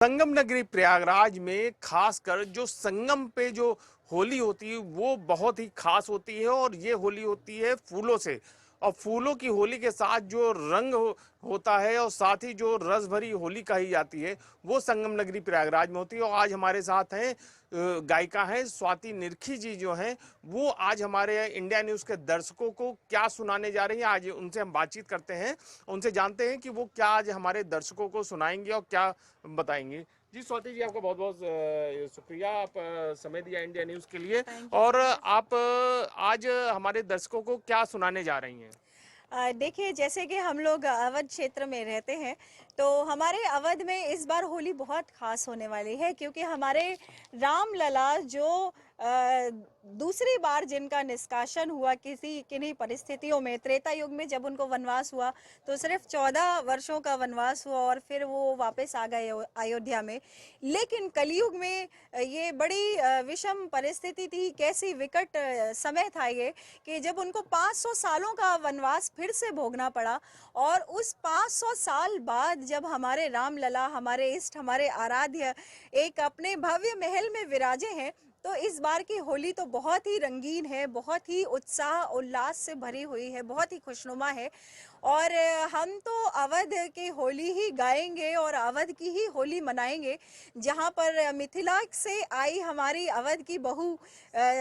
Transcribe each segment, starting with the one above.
संगम नगरी प्रयागराज में खासकर जो संगम पे जो होली होती है वो बहुत ही खास होती है और ये होली होती है फूलों से। और फूलों की होली के साथ जो रंग होता है और साथ ही जो रस भरी होली कही जाती है वो संगम नगरी प्रयागराज में होती है। और आज हमारे साथ हैं गायिका हैं स्वाति निरखी जी जो हैं वो आज हमारे इंडिया न्यूज़ के दर्शकों को क्या सुनाने जा रही हैं। आज उनसे हम बातचीत करते हैं, उनसे जानते हैं कि वो क्या आज हमारे दर्शकों को सुनाएंगे और क्या बताएंगे। जी स्वाति जी, आपका बहुत बहुत शुक्रिया, आप समय दिया इंडिया न्यूज़ के लिए। और आप आज हमारे दर्शकों को क्या सुनाने जा रही हैं? देखिए, जैसे कि हम लोग अवध क्षेत्र में रहते हैं, तो हमारे अवध में इस बार होली बहुत ख़ास होने वाली है, क्योंकि हमारे रामलला जो दूसरी बार जिनका निष्कासन हुआ किसी किन्हीं परिस्थितियों में, त्रेता युग में जब उनको वनवास हुआ तो सिर्फ 14 वर्षों का वनवास हुआ और फिर वो वापस आ गए अयोध्या में। लेकिन कलयुग में ये बड़ी विषम परिस्थिति थी, कैसी विकट समय था ये, कि जब उनको 500 सालों का वनवास फिर से भोगना पड़ा। और उस 500 साल बाद जब हमारे रामलला, हमारे इष्ट, हमारे आराध्य एक अपने भव्य महल में विराजे हैं, तो इस बार की होली तो बहुत ही रंगीन है, बहुत ही उत्साह उल्लास से भरी हुई है, बहुत ही खुशनुमा है। और हम तो अवध की होली ही गाएंगे और अवध की ही होली मनाएंगे, जहां पर मिथिला से आई हमारी अवध की बहू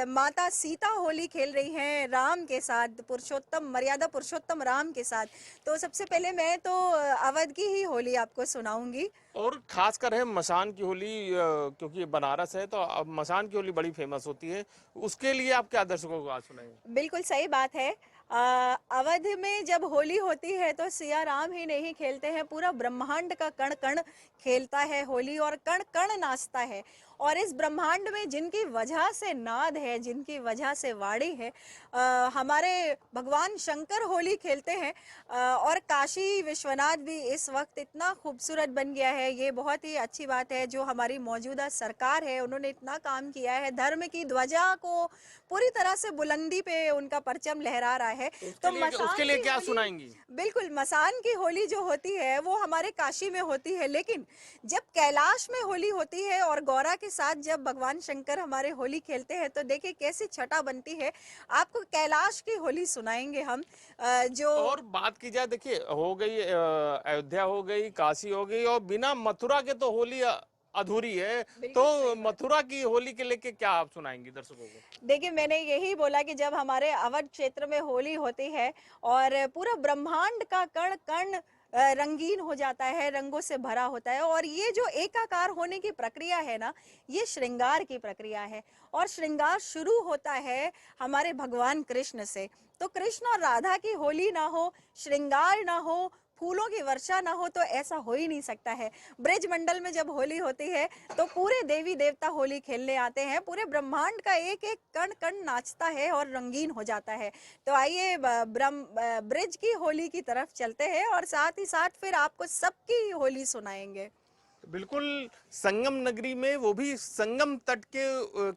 माता सीता होली खेल रही हैं राम के साथ, पुरुषोत्तम, मर्यादा पुरुषोत्तम राम के साथ। तो सबसे पहले मैं तो अवध की ही होली आपको सुनाऊंगी। और खासकर है मसान की होली, क्योंकि ये बनारस है तो अब मसान की होली बड़ी फेमस होती है। उसके लिए आप क्या दर्शकों को आज सुनाएंगे? बिल्कुल सही बात है। अवध में जब होली होती है तो सिया राम ही नहीं खेलते हैं, पूरा ब्रह्मांड का कण कण खेलता है होली और कण कण नाचता है। और इस ब्रह्मांड में जिनकी वजह से नाद है, जिनकी वजह से वाणी है, हमारे भगवान शंकर होली खेलते हैं। और काशी विश्वनाथ भी इस वक्त इतना खूबसूरत बन गया है, ये बहुत ही अच्छी बात है। जो हमारी मौजूदा सरकार है उन्होंने इतना काम किया है, धर्म की ध्वजा को पूरी तरह से बुलंदी पे उनका परचम लहरा रहा है। तो उसके मसान लिए की क्या होली, सुनाएंगी? बिल्कुल मसान की होली जो होती है वो हमारे काशी में होती है, लेकिन जब कैलाश में होली होती है और गौरा के साथ जब भगवान शंकर हमारे होली खेलते हैं तो देखिए कैसी छटा बनती है। आपको कैलाश की होली सुनाएंगे हम। जो और बात की जाए, देखिए हो गई अयोध्या, हो गई काशी, हो गई, और बिना मथुरा के तो होली अधूरी है। बिल्कुल तो सही बात। मथुरा की होली के लेके क्या आप सुनाएंगी दर्शकों को? देखिए, मैंने यही बोला कि जब हमारे अवध क्षेत्र में होली होती है और पूरा ब्रह्मांड का कण कण रंगीन हो जाता है, रंगों से भरा होता है, और ये जो एकाकार होने की प्रक्रिया है ना, ये श्रृंगार की प्रक्रिया है। और श्रृंगार शुरू होता है हमारे भगवान कृष्ण से। तो कृष्ण और राधा की होली ना हो, श्रृंगार ना हो, फूलों की वर्षा ना हो, तो ऐसा हो ही नहीं सकता है। ब्रज मंडल में जब होली होती है तो पूरे देवी देवता होली खेलने आते हैं, पूरे ब्रह्मांड का एक एक कण कण नाचता है और रंगीन हो जाता है। तो आइए ब्रज की होली की तरफ चलते हैं और साथ ही साथ फिर आपको सबकी होली सुनाएंगे। बिल्कुल। संगम नगरी में, वो भी संगम तट के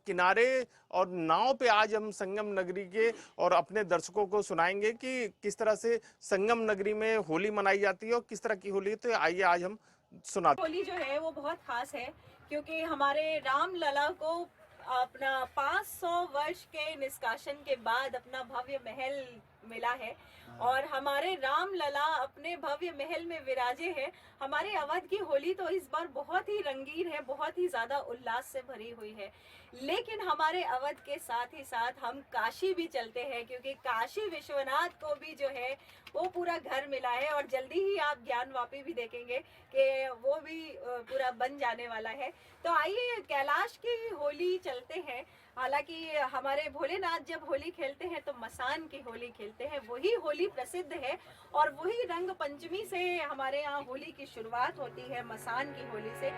किनारे और नाव पे आज हम संगम नगरी के और अपने दर्शकों को सुनाएंगे कि किस तरह से संगम नगरी में होली मनाई जाती है और किस तरह की होली है। तो आइए आज हम सुनाते होली जो है वो बहुत खास है, क्योंकि हमारे राम लला को अपना 500 वर्ष के निष्कासन के बाद अपना भव्य महल मिला है। और हमारे राम लला अपने भव्य महल में विराजे हैं। हमारे अवध की होली तो इस बार बहुत ही रंगीन है, बहुत ही ज्यादा उल्लास से भरी हुई है। लेकिन हमारे अवध के साथ ही साथ हम काशी भी चलते हैं, क्योंकि काशी विश्वनाथ को भी जो है वो पूरा घर मिला है और जल्दी ही आप ज्ञानवापी भी देखेंगे कि वो भी पूरा बन जाने वाला है। तो आइए कैलाश की होली चलते हैं। हालांकि हमारे भोलेनाथ जब होली खेलते हैं तो मसान की होली खेलते हैं, वही होली प्रसिद्ध है। और वही रंग पंचमी से हमारे यहाँ होली की शुरुआत होती है, मसान की होली से।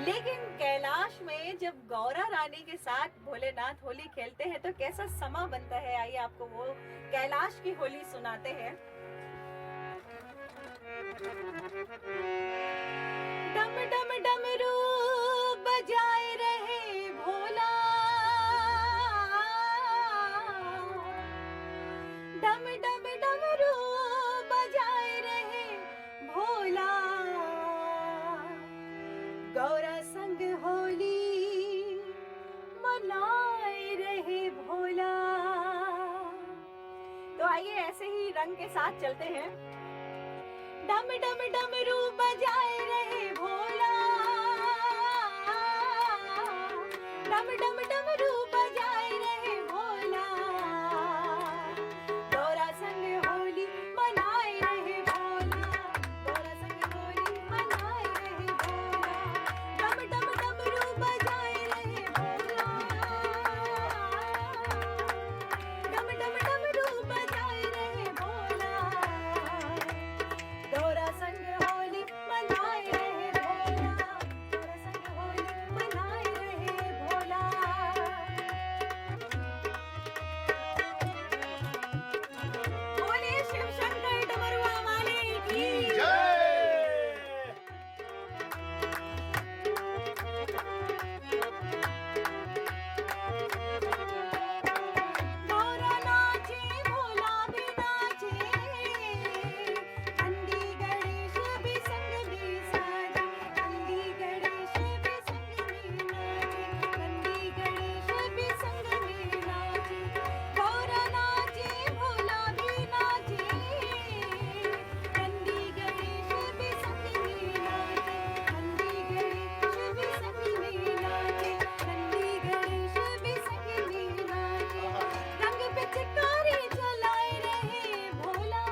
लेकिन कैलाश में जब गौरा रानी के साथ भोलेनाथ होली खेलते हैं तो कैसा समा बनता है, आइए आपको वो कैलाश की होली सुनाते हैं। डम डम डमरू बजाए रहे भोला, डम डम डमरू बजाए रहे भोला, गौरा संग होली मनाए रहे भोला। तो आइए ऐसे ही रंग के साथ चलते हैं। डम डम डमरू बजाए रहे भोला, डम डम डमरू बजाए रहे भोला। गौरा संग होली मनाए रहे भोला, गौरा संग होली मनाए रहे भोला। डम डम डमरू बजाए रहे भोला, डम डम डमरू बजाए रहे भोला। गौरा संग होली मनाए रहे भोला, गौरा संग होली मनाए रहे भोला। बोले शिव शंकर डमरुआ वाले की गौरा नाचे भोला भी नाचे, नंदी गणेश भी संग में साजे, नंदी गणेश भी संग में नाचे, नंदी गणेश भी संग में नाचे। गौरा नाचे भोला भी नाचे, नंदी गणेश भी संग में नाचे, नंदी गणेश भी संग में नाचे, नंदी गणेश भी संग में नाचे। रंग पिचकारी चलाए रहे भोला,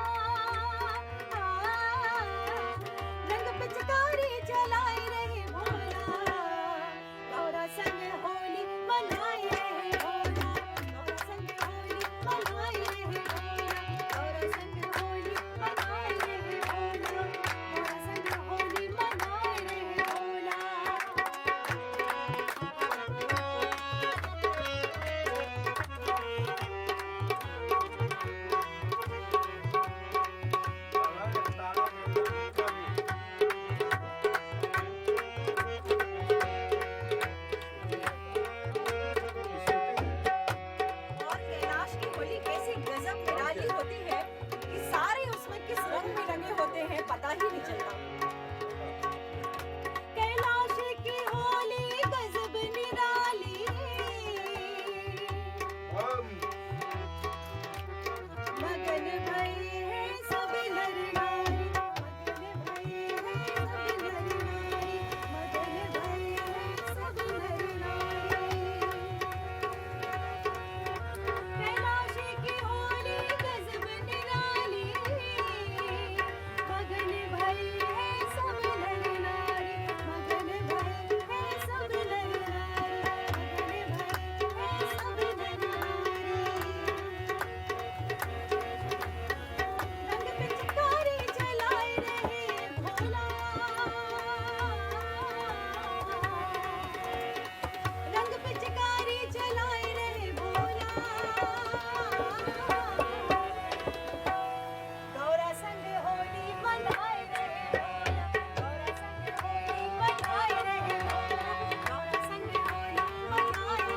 रंग पिचकारी चलाए रहे भोला। गौरा संग होली मनाए रहे भोला, गौरा संग होली मनाए रहे भोला, गौरा संग होली मनाए रहे भोला, गौरा संग होली मनाए रहे भोला। और कैलाश की होली कैसी गजब निराली होती है कि सारे उसमें किस रंग में रंगे होते हैं पता ही नहीं चलता। कैलाश की होली गजब निराली, मगन भई है सब नर नारी, मगन भई है सब नर नारी, मगन भई है सब नर नारी। कैलाश की होली गजब निराली, मगन भई है सब नर नारी, मगन भई है सब नर नारी, मगन भई है सब नर नारी। रंग पिचकारी चलाए रहे भोला, रंग पिचकारी चलाए रहे भोला। गौरा संग होली मनाए रहे भोला, गौरा संग होली मनाए रहे भोला, गौरा संग होली मनाए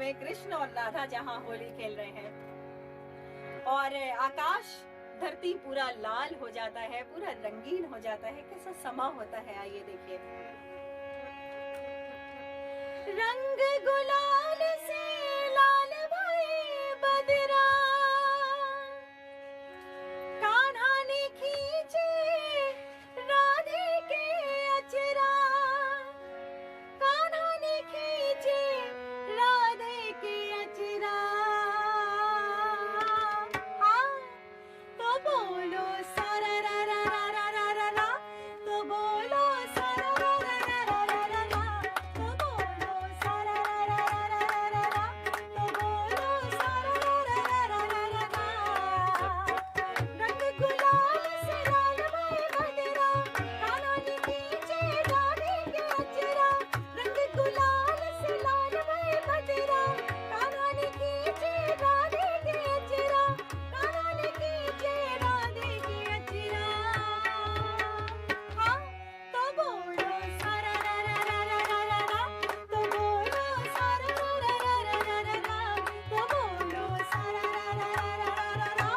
में कृष्ण और राधा जहाँ होली खेल रहे हैं और आकाश धरती पूरा लाल हो जाता है, पूरा रंगीन हो जाता है। कैसा समा होता है, आइए देखिए। रंग गुलाल से लाल भई बदरा, कान्हा ने खींचे राधे के अचरा, कान्हा ने खींचे राधे के अचरा। हाँ तो बोलो सारा रा रा रा रा रा रा रा, तो बोलो सारा रा रा रा रा रा रा, तो बोलो सारा रा रा रा रा रा रा, तो बोलो सारा रा रा रा रा रा रा। रंग गुलाल से लाल भई बदरा, कान्हा ने खींचे राधे के अचरा। रंग गुलाल से लाल भई बदरा, कान्हा ने खींचे राधे के अचरा, कान्हा ने खींचे राधे के अचरा। हाँ तो बोलो सारा रा रा रा रा रा रा रा, तो बोलो सारा रा रा रा रा रा रा, तो बोलो सारा रा रा रा रा रा रा,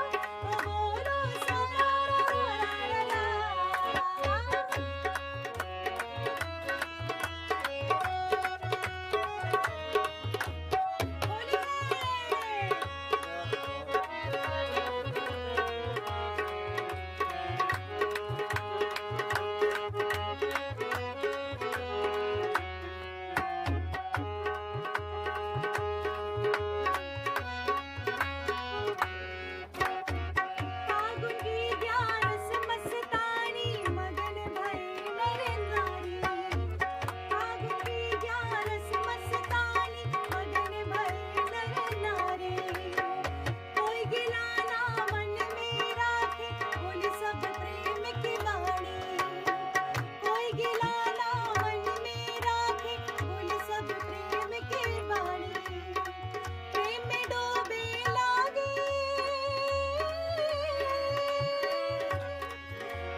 तो बोलो सारा रा रा रा रा रा। होली है। फागुन की ग्यारस मस्तानी, मगन भई नर नारी। फागुन की ग्यारस मस्तानी, मगन भई नर नारी। कोई गिला ना मन में राखे, बोली सब प्रेम की वाणी। कोई गिला ना मन में राखे, बोली सब प्रेम की वाणी। प्रेम में डूबे लागे,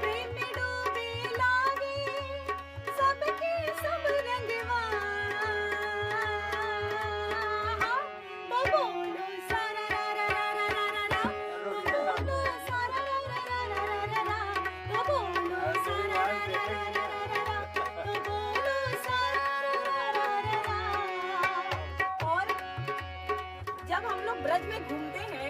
प्रेम में डूबे लागे, सबके सब रंगवा। तो बोलो सारा रा रा रा रा रा रा, तो बोलो सारा रा रा रा रा रा रा, तो बोलो सारा रा रा रा रा रा रा, तो बोलो सारा रा रा रा रा। और जब हम लोग ब्रज में घूमते हैं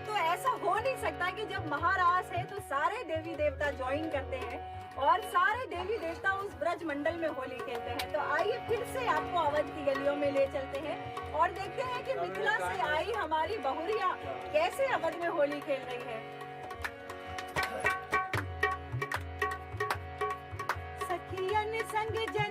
तो ऐसा हो नहीं सकता कि जब महारास है तो सारे देवी देवता ज्वाइन करते हैं और सारे देवी देवता उस ब्रज मंडल में होली खेलते हैं। तो आइए फिर से आपको अवध की गलियों में ले चलते हैं और देखते हैं कि मिथिला से आई हमारी बहुरिया कैसे अवध में होली खेल रही है। सखियन संग जय